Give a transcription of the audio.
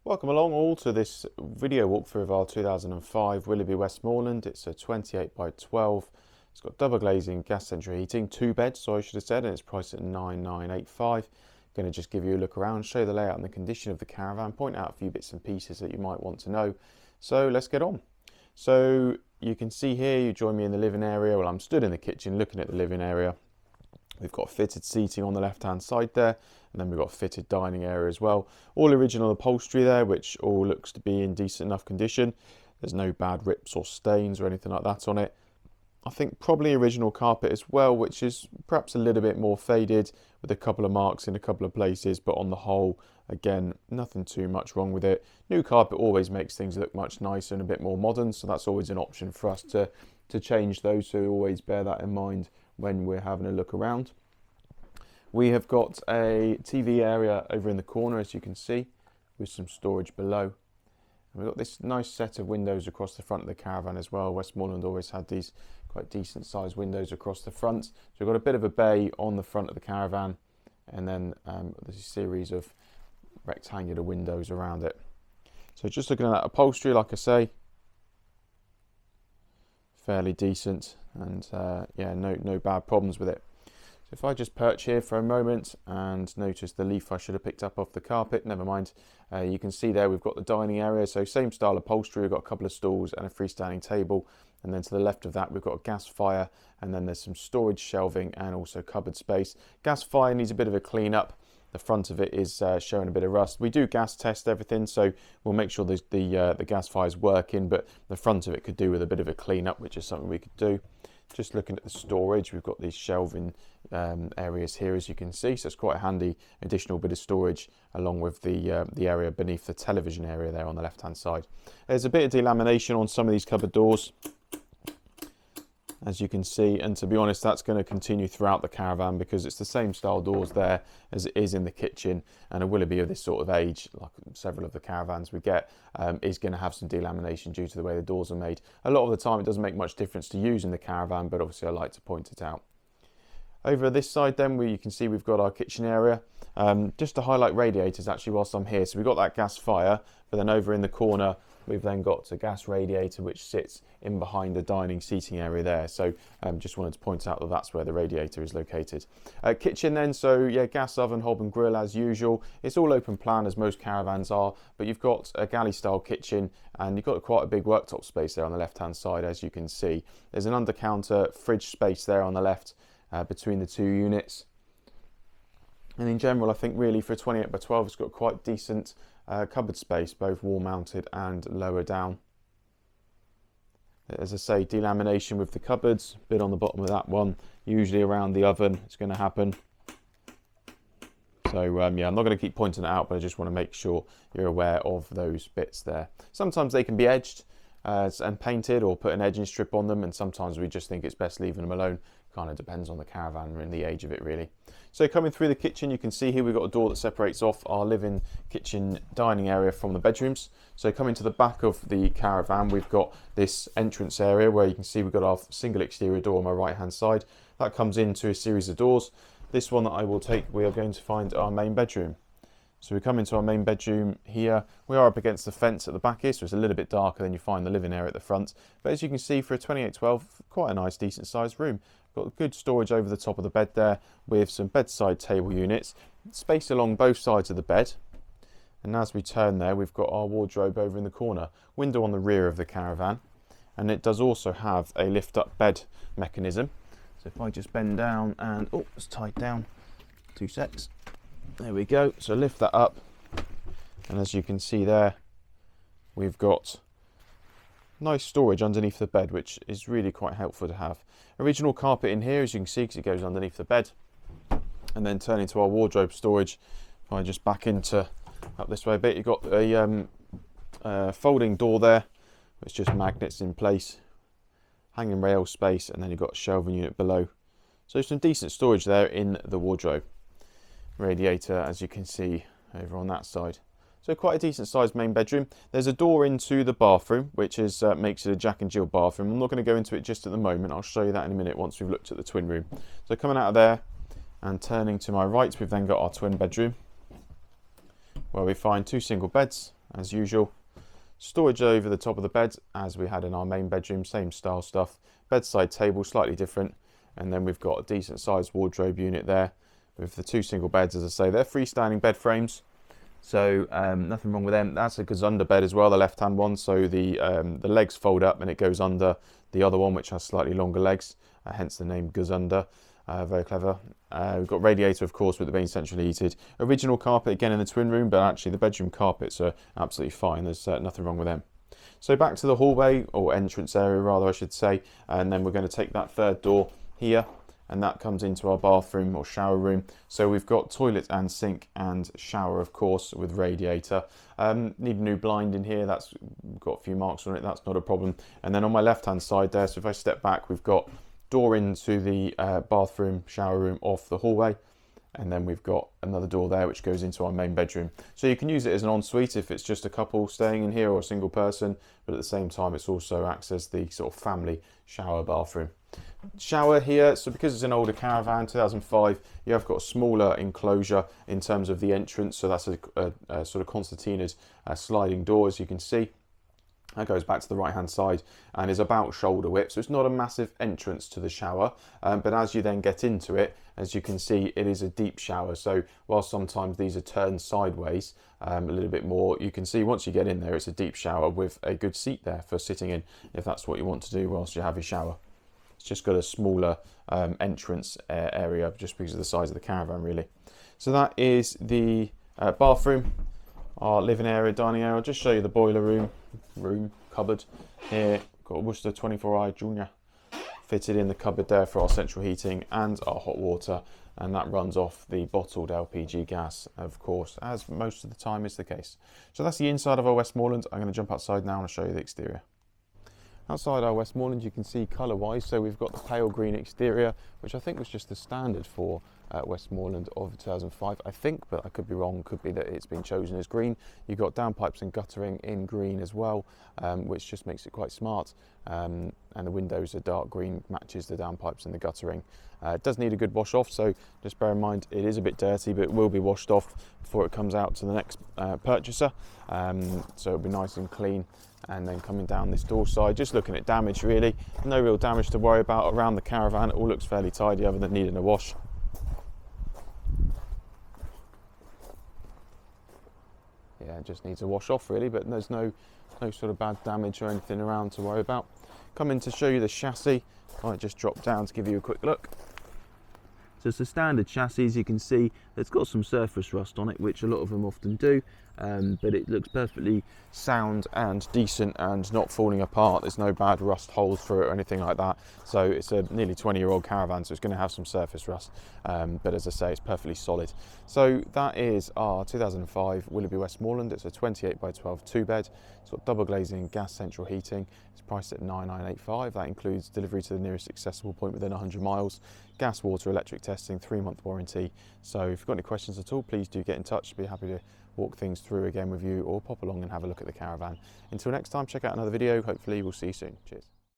Welcome along all to this video walkthrough of our 2005 Willerby Westmorland. It's a 28 by 12. It's got double glazing, gas central heating, 2 beds, so I should have said, and it's priced at 9,985. Going to just give you a look around, show the layout and the condition of the caravan, point out a few bits and pieces that you might want to know. So let's get on. So you can see here, you join me in the living area. Well, I'm stood in the kitchen looking at the living area. We've got fitted seating on the left hand side there, and then we've got a fitted dining area as well. All original upholstery there, which all looks to be in decent enough condition. There's no bad rips or stains or anything like that on it. I think probably original carpet as well, which is perhaps a little bit more faded with a couple of marks in a couple of places, but on the whole, again, nothing too much wrong with it. New carpet always makes things look much nicer and a bit more modern, so that's always an option for us to change those, so always bear that in mind when we're having a look around. We have got a TV area over in the corner, as you can see, with some storage below. And we've got this nice set of windows across the front of the caravan as well. Westmorland always had these quite decent sized windows across the front. So we've got a bit of a bay on the front of the caravan, and then there's a series of rectangular windows around it. So just looking at that upholstery, like I say, fairly decent, and yeah, no bad problems with it. So if I just perch here for a moment and notice the leaf I should have picked up off the carpet, never mind. You can see there we've got the dining area, so same style upholstery. We've got a couple of stools and a freestanding table, and then to the left of that we've got a gas fire, and then there's some storage shelving and also cupboard space. Gas fire needs a bit of a clean up. The front of it is showing a bit of rust. We do gas test everything, so we'll make sure the gas fire is working, but the front of it could do with a bit of a clean up, which is something we could do. Just looking at the storage, we've got these shelving areas here, as you can see, so it's quite a handy additional bit of storage along with the area beneath the television area there on the left hand side. There's a bit of delamination on some of these cupboard doors, as you can see, and to be honest, that's going to continue throughout the caravan because it's the same style doors there as it is in the kitchen, and a Willerby of this sort of age, like several of the caravans we get, is going to have some delamination due to the way the doors are made. A lot of the time it doesn't make much difference to use in the caravan, but obviously I like to point it out. Over this side then, where you can see we've got our kitchen area. Just to highlight radiators actually whilst I'm here, so we've got that gas fire, but then over in the corner we've then got a gas radiator which sits in behind the dining seating area there. So just wanted to point out that that's where the radiator is located. Kitchen then, so yeah, gas oven, hob and grill as usual. It's all open plan as most caravans are, but you've got a galley style kitchen and you've got quite a big worktop space there on the left hand side, as you can see. There's an under counter fridge space there on the left between the two units. And in general, I think really for a 28 by 12, it's got quite decent cupboard space, both wall mounted and lower down. As I say, delamination with the cupboards, bit on the bottom of that one, usually around the oven it's going to happen. So yeah, I'm not going to keep pointing it out, but I just want to make sure you're aware of those bits there. Sometimes they can be edged and painted or put an edging strip on them, and sometimes we just think it's best leaving them alone. Kind of depends on the caravan and the age of it really. So coming through the kitchen, you can see here we've got a door that separates off our living, kitchen, dining area from the bedrooms. So coming to the back of the caravan, we've got this entrance area where you can see we've got our single exterior door on my right hand side. That comes into a series of doors. This one that I will take, we are going to find our main bedroom. So we come into our main bedroom here. We are up against the fence at the back here, so it's a little bit darker than you find the living area at the front. But as you can see, for a 28-12, quite a nice, decent sized room. Got good storage over the top of the bed there with some bedside table units, space along both sides of the bed. And as we turn there, we've got our wardrobe over in the corner, window on the rear of the caravan. And it does also have a lift up bed mechanism. So if I just bend down and, oh, it's tied down, 2 secs. There we go, so lift that up, and as you can see there, we've got nice storage underneath the bed, which is really quite helpful to have. Original carpet in here, as you can see, because it goes underneath the bed. And then turning to our wardrobe storage, if I just back into, up this way a bit, you've got a folding door there, which just magnets in place, hanging rail space, and then you've got a shelving unit below. So some decent storage there in the wardrobe. Radiator, as you can see over on that side. So quite a decent sized main bedroom. There's a door into the bathroom, which is makes it a Jack and Jill bathroom. I'm not going to go into it just at the moment. I'll show you that in a minute once we've looked at the twin room. So coming out of there and turning to my right, we've then got our twin bedroom, where we find 2 single beds as usual. Storage over the top of the bed as we had in our main bedroom, same style stuff. Bedside table, slightly different. And then we've got a decent sized wardrobe unit there with the 2 single beds. As I say, they're freestanding bed frames, so nothing wrong with them. That's a Gazunda bed as well, the left hand one, so the legs fold up and it goes under the other one, which has slightly longer legs, hence the name Gazunda. Very clever. We've got radiator, of course, with it being centrally heated. Original carpet again in the twin room, but actually the bedroom carpets are absolutely fine. There's nothing wrong with them. So back to the hallway, or entrance area rather I should say, and then we're going to take that third door here, and that comes into our bathroom or shower room. So we've got toilet and sink and shower, of course, with radiator. Need a new blind in here. That's got a few marks on it. That's not a problem. And then on my left hand side there, so if I step back, we've got door into the bathroom, shower room off the hallway. And then we've got another door there which goes into our main bedroom. So you can use it as an ensuite if it's just a couple staying in here or a single person, but at the same time it's also acts as the sort of family shower bathroom. Shower here, so because it's an older Caravan, 2005, you have got a smaller enclosure in terms of the entrance, so that's a sort of concertinaed sliding door, as you can see. That goes back to the right hand side and is about shoulder width, so it's not a massive entrance to the shower, but as you then get into it, as you can see, it is a deep shower. So while sometimes these are turned sideways a little bit more, you can see once you get in there, it's a deep shower with a good seat there for sitting in if that's what you want to do whilst you have your shower. It's just got a smaller entrance area just because of the size of the Caravan, really. So that is the bathroom, our living area, dining area. I'll just show you the boiler room cupboard here. Got a Worcester 24i Junior fitted in the cupboard there for our central heating and our hot water, and that runs off the bottled LPG gas, of course, as most of the time is the case. So that's the inside of our Westmorland. I'm going to jump outside now and I'll show you the exterior. Outside our Westmorland, you can see colour-wise, so we've got the pale green exterior, which I think was just the standard for Westmorland of 2005, I think, but I could be wrong. Could be that it's been chosen as green. You've got downpipes and guttering in green as well, which just makes it quite smart. And the windows are dark green, matches the downpipes and the guttering. It does need a good wash off, so just bear in mind it is a bit dirty, but it will be washed off before it comes out to the next purchaser. So it'll be nice and clean. And then coming down this door side, just looking at damage really, no real damage to worry about around the Caravan. It all looks fairly tidy other than needing a wash. Yeah, it just needs a wash off really, but there's no sort of bad damage or anything around to worry about. Coming to show you the chassis, I might just drop down to give you a quick look. So it's a standard chassis, as you can see. It's got some surface rust on it, which a lot of them often do, but it looks perfectly sound and decent and not falling apart. There's no bad rust holes through it or anything like that. So it's a nearly 20-year-old Caravan, so it's going to have some surface rust, but as I say, it's perfectly solid. So that is our 2005 Willerby Westmorland. It's a 28 by 12 2-bed. It's got double glazing, gas central heating. It's priced at $9,985. That includes delivery to the nearest accessible point within 100 miles. Gas, water, electric testing, 3-month warranty. So if you've got any questions at all, please do get in touch. Be happy to walk things through again with you or pop along and have a look at the Caravan. Until next time, check out another video. Hopefully we'll see you soon. Cheers.